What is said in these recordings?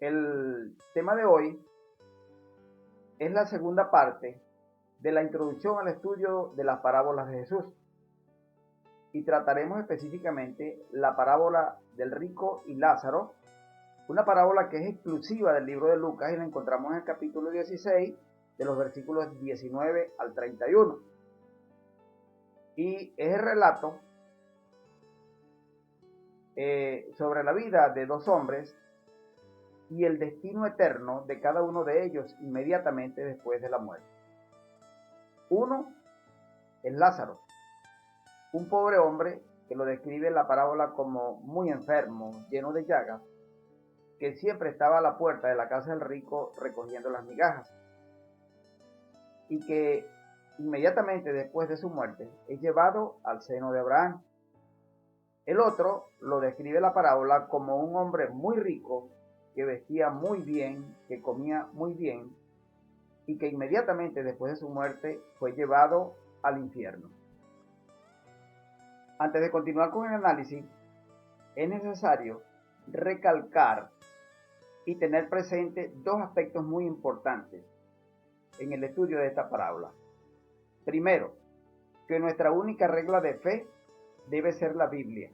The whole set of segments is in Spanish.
El tema de hoy es la segunda parte de la introducción al estudio de las parábolas de Jesús y trataremos específicamente la parábola del rico y Lázaro, una parábola que es exclusiva del libro de Lucas y la encontramos en el capítulo 16 de los versículos 19 al 31. Y es el relato sobre la vida de dos hombres y el destino eterno de cada uno de ellos inmediatamente después de la muerte. Uno es Lázaro, un pobre hombre que lo describe la parábola como muy enfermo, lleno de llagas, que siempre estaba a la puerta de la casa del rico recogiendo las migajas, y que inmediatamente después de su muerte es llevado al seno de Abraham. El otro lo describe la parábola como un hombre muy rico, que vestía muy bien, que comía muy bien, y que inmediatamente después de su muerte fue llevado al infierno. Antes de continuar con el análisis, es necesario recalcar y tener presente dos aspectos muy importantes en el estudio de esta parábola. Primero, que nuestra única regla de fe debe ser la Biblia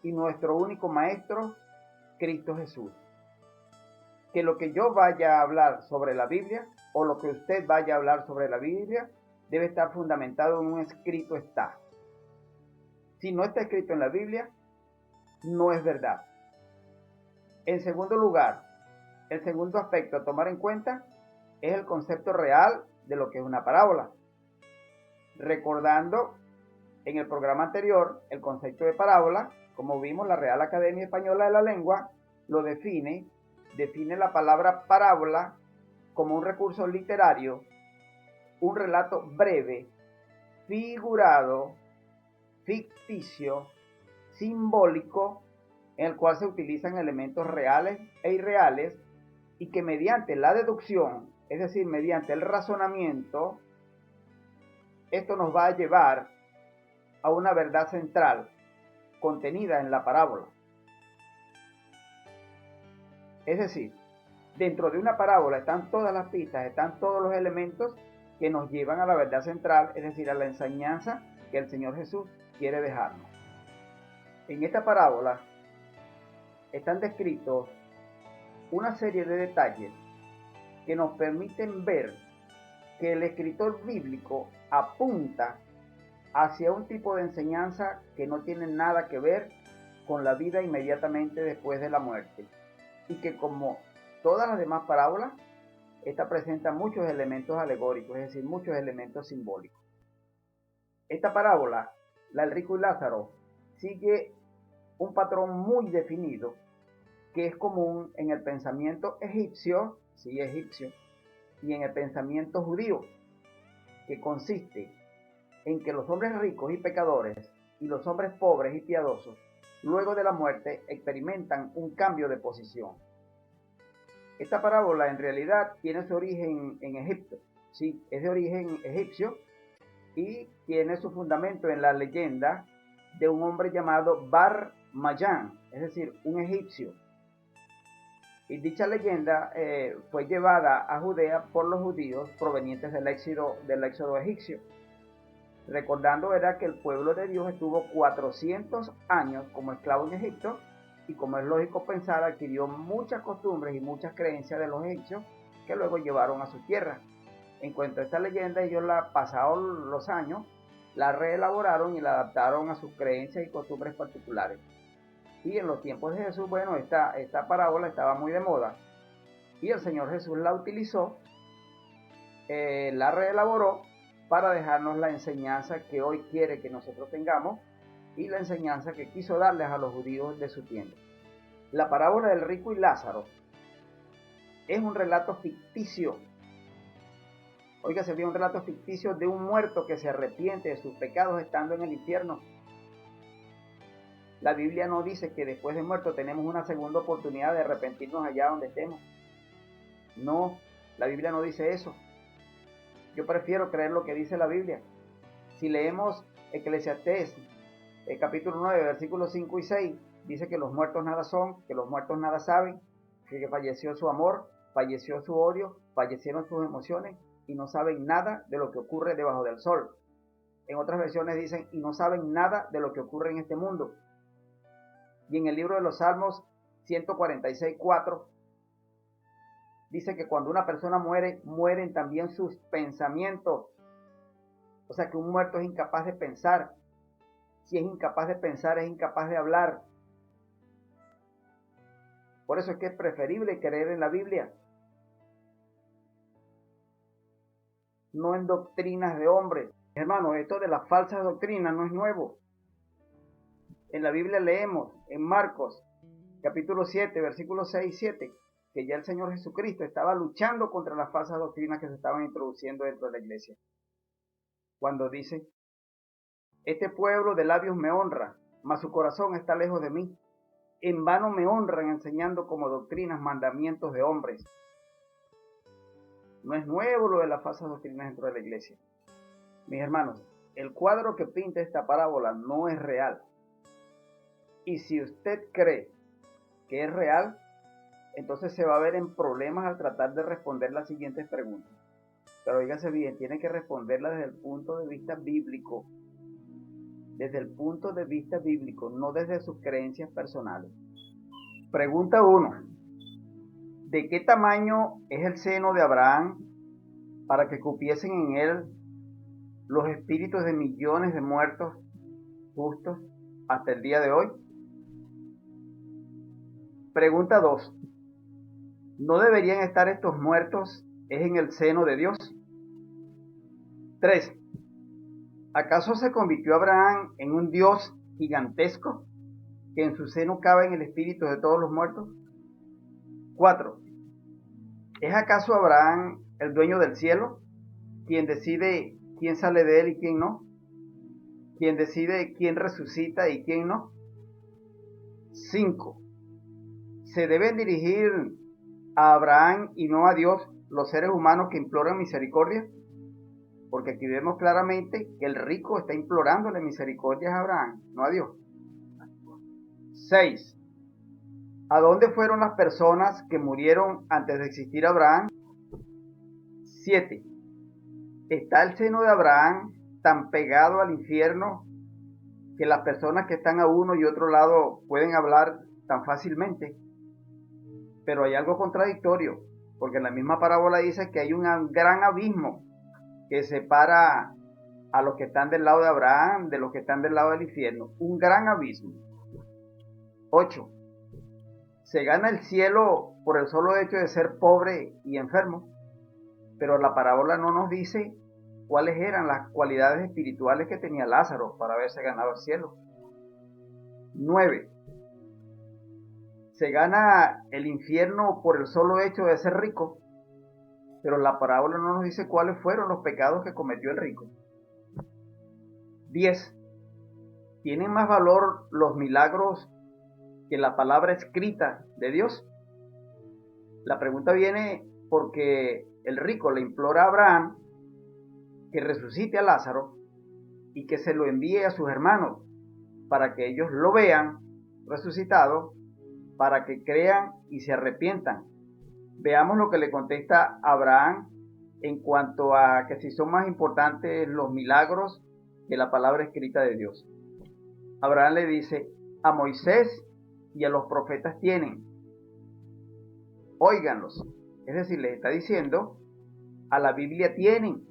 y nuestro único maestro, Cristo Jesús. Que lo que yo vaya a hablar sobre la Biblia o lo que usted vaya a hablar sobre la Biblia debe estar fundamentado en un escrito está. Si no está escrito en la Biblia, no es verdad. En segundo lugar, el segundo aspecto a tomar en cuenta es el concepto real de lo que es una parábola. Recordando en el programa anterior el concepto de parábola, como vimos, la Real Academia Española de la Lengua lo define la palabra parábola como un recurso literario, un relato breve, figurado, ficticio, simbólico, en el cual se utilizan elementos reales e irreales y que mediante la deducción, es decir, mediante el razonamiento, esto nos va a llevar a una verdad central contenida en la parábola. Es decir, dentro de una parábola están todas las pistas, están todos los elementos que nos llevan a la verdad central, es decir, a la enseñanza que el Señor Jesús quiere dejarnos. En esta parábola están descritos una serie de detalles que nos permiten ver que el escritor bíblico apunta hacia un tipo de enseñanza que no tiene nada que ver con la vida inmediatamente después de la muerte, y que como todas las demás parábolas, esta presenta muchos elementos alegóricos, es decir, muchos elementos simbólicos. Esta parábola, la del rico y Lázaro, sigue un patrón muy definido que es común en el pensamiento egipcio, y en el pensamiento judío, que consiste en que los hombres ricos y pecadores y los hombres pobres y piadosos, luego de la muerte, experimentan un cambio de posición. Esta parábola en realidad tiene su origen en Egipto, sí, es de origen egipcio y tiene su fundamento en la leyenda de un hombre llamado Bar Mayán, es decir, un egipcio. Y dicha leyenda fue llevada a Judea por los judíos provenientes del éxodo egipcio. Recordando era que el pueblo de Dios estuvo 400 años como esclavo en Egipto y, como es lógico pensar, adquirió muchas costumbres y muchas creencias de los egipcios que luego llevaron a su tierra. En cuanto a esta leyenda, ellos pasados los años la reelaboraron y la adaptaron a sus creencias y costumbres particulares. Y en los tiempos de Jesús, bueno, esta parábola estaba muy de moda y el Señor Jesús la utilizó, la reelaboró para dejarnos la enseñanza que hoy quiere que nosotros tengamos y la enseñanza que quiso darles a los judíos de su tiempo. La parábola del rico y Lázaro es un relato ficticio. Oiga, se ve un relato ficticio de un muerto que se arrepiente de sus pecados estando en el infierno. La Biblia no dice que después de muerto tenemos una segunda oportunidad de arrepentirnos allá donde estemos. No, la Biblia no dice eso. Yo prefiero creer lo que dice la Biblia. Si leemos Eclesiastés, capítulo 9, versículos 5 y 6, dice que los muertos nada son, que los muertos nada saben, que falleció su amor, falleció su odio, fallecieron sus emociones y no saben nada de lo que ocurre debajo del sol. En otras versiones dicen, y no saben nada de lo que ocurre en este mundo. Y en el libro de los Salmos 146:4 dice que cuando una persona muere, mueren también sus pensamientos. O sea que un muerto es incapaz de pensar. Si es incapaz de pensar, es incapaz de hablar. Por eso es que es preferible creer en la Biblia, no en doctrinas de hombres. Hermano, esto de las falsas doctrinas no es nuevo. En la Biblia leemos en Marcos, capítulo 7, versículos 6 y 7, que ya el Señor Jesucristo estaba luchando contra las falsas doctrinas que se estaban introduciendo dentro de la iglesia. Cuando dice, este pueblo de labios me honra, mas su corazón está lejos de mí. En vano me honran enseñando como doctrinas mandamientos de hombres. No es nuevo lo de las falsas doctrinas dentro de la iglesia. Mis hermanos, el cuadro que pinta esta parábola no es real. Y si usted cree que es real, entonces se va a ver en problemas al tratar de responder las siguientes preguntas. Pero oígase bien, tiene que responderla desde el punto de vista bíblico. Desde el punto de vista bíblico, no desde sus creencias personales. Pregunta 1. ¿De qué tamaño es el seno de Abraham para que cupiesen en él los espíritus de millones de muertos justos hasta el día de hoy? Pregunta 2. ¿No deberían estar estos muertos en el seno de Dios? 3. ¿Acaso se convirtió Abraham en un Dios gigantesco que en su seno cabe en el espíritu de todos los muertos? 4. ¿Es acaso Abraham el dueño del cielo, quien decide quién sale de él y quién no? ¿Quien decide quién resucita y quién no? 5. ¿Se deben dirigir a Abraham y no a Dios los seres humanos que imploran misericordia? Porque aquí vemos claramente que el rico está implorándole misericordia a Abraham, no a Dios. 6. ¿A dónde fueron las personas que murieron antes de existir Abraham? 7. ¿Está el seno de Abraham tan pegado al infierno que las personas que están a uno y otro lado pueden hablar tan fácilmente? Pero hay algo contradictorio, porque en la misma parábola dice que hay un gran abismo que separa a los que están del lado de Abraham de los que están del lado del infierno. Un gran abismo. 8. ¿Se gana el cielo por el solo hecho de ser pobre y enfermo? Pero la parábola no nos dice cuáles eran las cualidades espirituales que tenía Lázaro para haberse ganado el cielo. 9. ¿Se gana el infierno por el solo hecho de ser rico? Pero la parábola no nos dice cuáles fueron los pecados que cometió el rico. 10. ¿Tienen más valor los milagros que la palabra escrita de Dios? La pregunta viene porque el rico le implora a Abraham que resucite a Lázaro y que se lo envíe a sus hermanos para que ellos lo vean resucitado, para que crean y se arrepientan. Veamos lo que le contesta Abraham en cuanto a que si son más importantes los milagros que la palabra escrita de Dios. Abraham le dice, a Moisés y a los profetas tienen, óiganlos. Es decir, les está diciendo, a la Biblia tienen,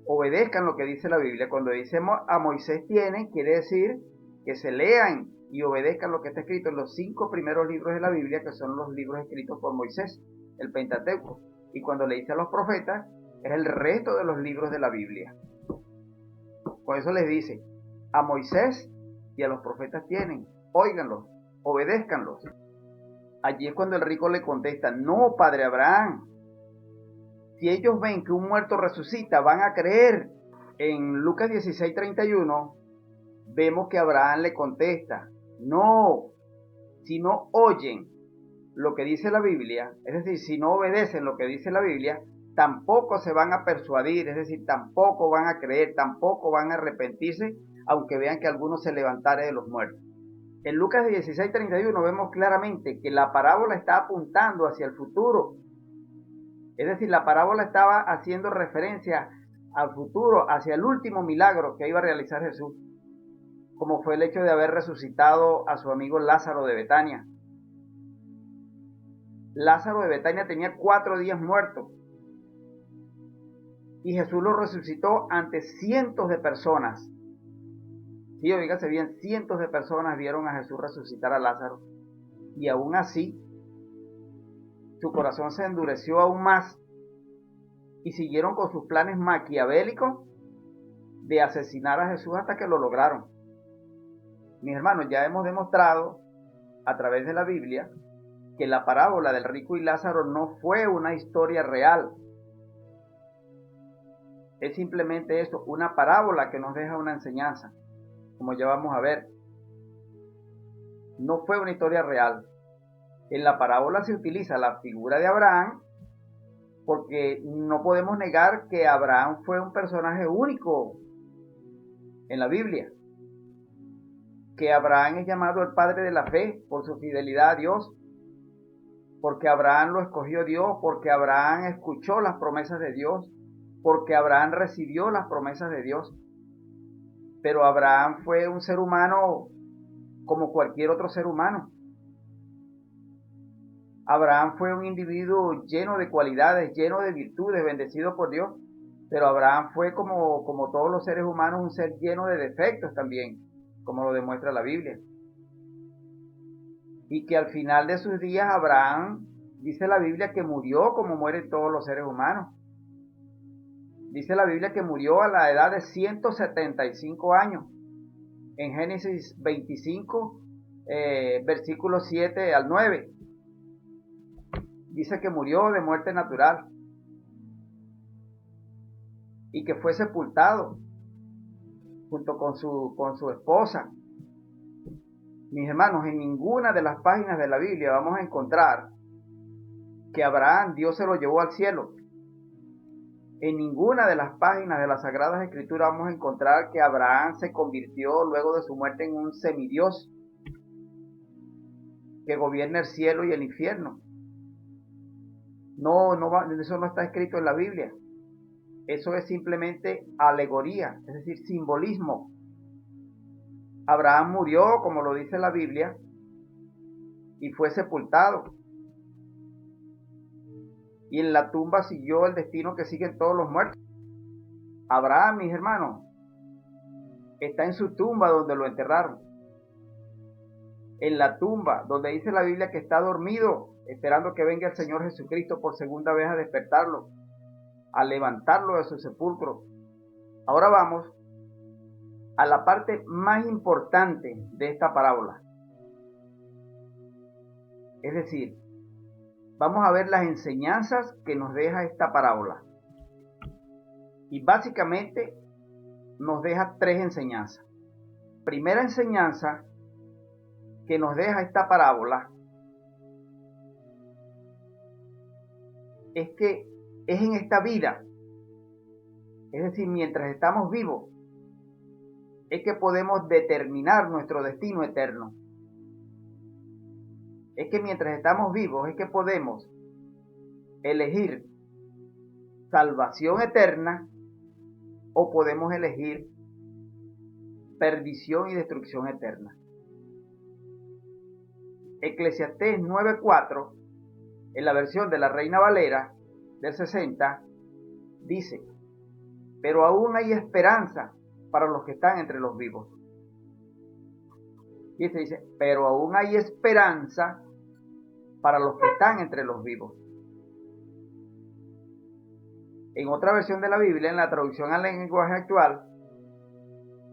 obedezcan lo que dice la Biblia. Cuando dice a Moisés tienen, quiere decir que se lean y obedezcan lo que está escrito en los 5 primeros libros de la Biblia, que son los libros escritos por Moisés, el Pentateuco. Y cuando le dice a los profetas, es el resto de los libros de la Biblia. Por eso les dice, a Moisés y a los profetas tienen, óiganlos, obedézcanlos. Allí es cuando el rico le contesta, no, padre Abraham, si ellos ven que un muerto resucita, van a creer. En Lucas 16:31 vemos que Abraham le contesta, no, si no oyen lo que dice la Biblia, es decir, si no obedecen lo que dice la Biblia, tampoco se van a persuadir, es decir, tampoco van a creer, tampoco van a arrepentirse, aunque vean que alguno se levantare de los muertos. En Lucas 16:31 vemos claramente que la parábola está apuntando hacia el futuro. Es decir, la parábola estaba haciendo referencia al futuro, hacia el último milagro que iba a realizar Jesús, como fue el hecho de haber resucitado a su amigo Lázaro de Betania. Lázaro de Betania tenía 4 días muerto y Jesús lo resucitó ante cientos de personas. Sí, oígase bien, cientos de personas vieron a Jesús resucitar a Lázaro y aún así su corazón se endureció aún más y siguieron con sus planes maquiavélicos de asesinar a Jesús hasta que lo lograron. Mis hermanos, ya hemos demostrado a través de la Biblia que la parábola del rico y Lázaro no fue una historia real. Es simplemente eso, una parábola que nos deja una enseñanza, como ya vamos a ver. No fue una historia real. En la parábola se utiliza la figura de Abraham porque no podemos negar que Abraham fue un personaje único en la Biblia. Que Abraham es llamado el padre de la fe por su fidelidad a Dios, porque Abraham lo escogió Dios, porque Abraham escuchó las promesas de Dios, porque Abraham recibió las promesas de Dios. Pero Abraham fue un ser humano como cualquier otro ser humano. Abraham fue un individuo lleno de cualidades, lleno de virtudes, bendecido por Dios. Pero Abraham fue como todos los seres humanos, un ser lleno de defectos también, como lo demuestra la Biblia. Y que al final de sus días Abraham, dice la Biblia, que murió como mueren todos los seres humanos. Dice la Biblia que murió a la edad de 175 años. En Génesis 25, versículos 7 al 9. Dice que murió de muerte natural y que fue sepultado junto con su esposa. Mis hermanos, en ninguna de las páginas de la Biblia vamos a encontrar que Abraham Dios se lo llevó al cielo. En ninguna de las páginas de las Sagradas Escrituras vamos a encontrar que Abraham se convirtió luego de su muerte en un semidios que gobierna el cielo y el infierno. No, eso no está escrito en la Biblia. Eso es simplemente alegoría, es decir, simbolismo. Abraham murió, como lo dice la Biblia, y fue sepultado. Y en la tumba siguió el destino que siguen todos los muertos. Abraham, mis hermanos, está en su tumba donde lo enterraron. En la tumba donde dice la Biblia que está dormido, esperando que venga el Señor Jesucristo por segunda vez a despertarlo, a levantarlo de su sepulcro. Ahora vamos a la parte más importante de esta parábola. Es decir, vamos a ver las enseñanzas que nos deja esta parábola. Y básicamente nos deja 3 enseñanzas. Primera enseñanza que nos deja esta parábola es que es en esta vida, es decir, mientras estamos vivos, es que podemos determinar nuestro destino eterno. Es que mientras estamos vivos es que podemos elegir salvación eterna o podemos elegir perdición y destrucción eterna. Eclesiastés 9:4, en la versión de la Reina Valera del 60, dice: pero aún hay esperanza para los que están entre los vivos. Y se dice, pero aún hay esperanza para los que están entre los vivos. En otra versión de la Biblia, en la traducción al lenguaje actual,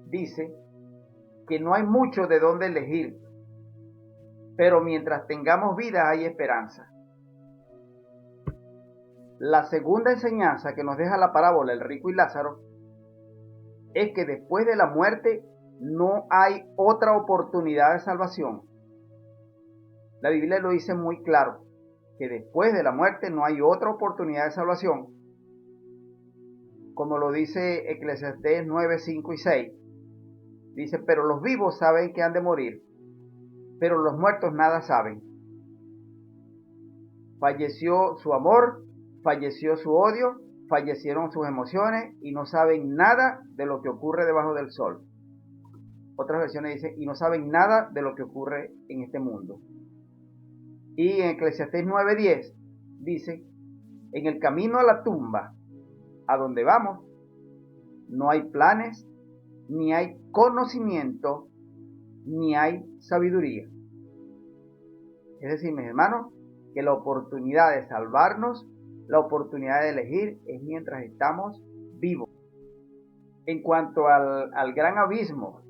dice que no hay mucho de dónde elegir, pero mientras tengamos vida hay esperanza. La segunda enseñanza que nos deja la parábola El rico y Lázaro es que después de la muerte no hay otra oportunidad de salvación. La Biblia lo dice muy claro, que después de la muerte no hay otra oportunidad de salvación. Como lo dice Eclesiastés 9, 5 y 6. Dice, pero los vivos saben que han de morir, pero los muertos nada saben. Falleció su amor, falleció su odio, fallecieron sus emociones y no saben nada de lo que ocurre debajo del sol. Otras versiones dicen, y no saben nada de lo que ocurre en este mundo. Y en Eclesiastés 9:10 dice, en el camino a la tumba, a donde vamos, no hay planes, ni hay conocimiento, ni hay sabiduría. Es decir, mis hermanos, que la oportunidad de salvarnos, la oportunidad de elegir es mientras estamos vivos. En cuanto al gran abismo,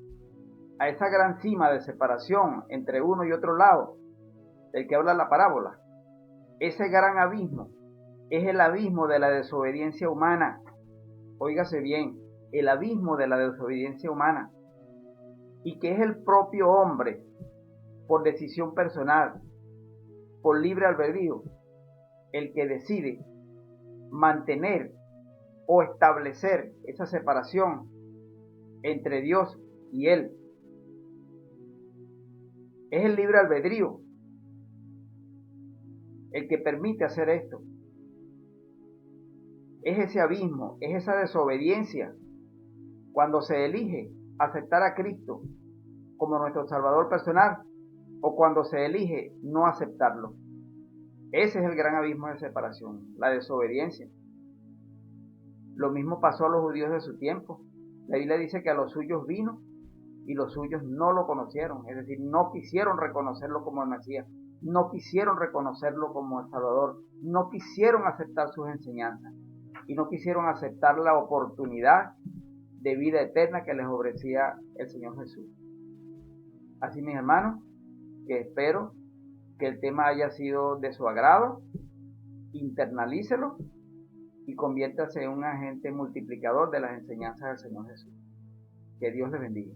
a esa gran cima de separación entre uno y otro lado, del que habla la parábola, ese gran abismo es el abismo de la desobediencia humana. Óigase bien, el abismo de la desobediencia humana. Y que es el propio hombre, por decisión personal, por libre albedrío, el que decide mantener o establecer esa separación entre Dios y él. Es el libre albedrío el que permite hacer esto. Es ese abismo, es esa desobediencia cuando se elige aceptar a Cristo como nuestro Salvador personal o cuando se elige no aceptarlo. Ese es el gran abismo de separación, la desobediencia. Lo mismo pasó a los judíos de su tiempo. La Biblia dice que a los suyos vino y los suyos no lo conocieron, es decir, no quisieron reconocerlo como el Mesías, no quisieron reconocerlo como el Salvador, no quisieron aceptar sus enseñanzas y no quisieron aceptar la oportunidad de vida eterna que les ofrecía el Señor Jesús. Así, mis hermanos, que espero que el tema haya sido de su agrado, internalícelo y conviértase en un agente multiplicador de las enseñanzas del Señor Jesús. Que Dios les bendiga.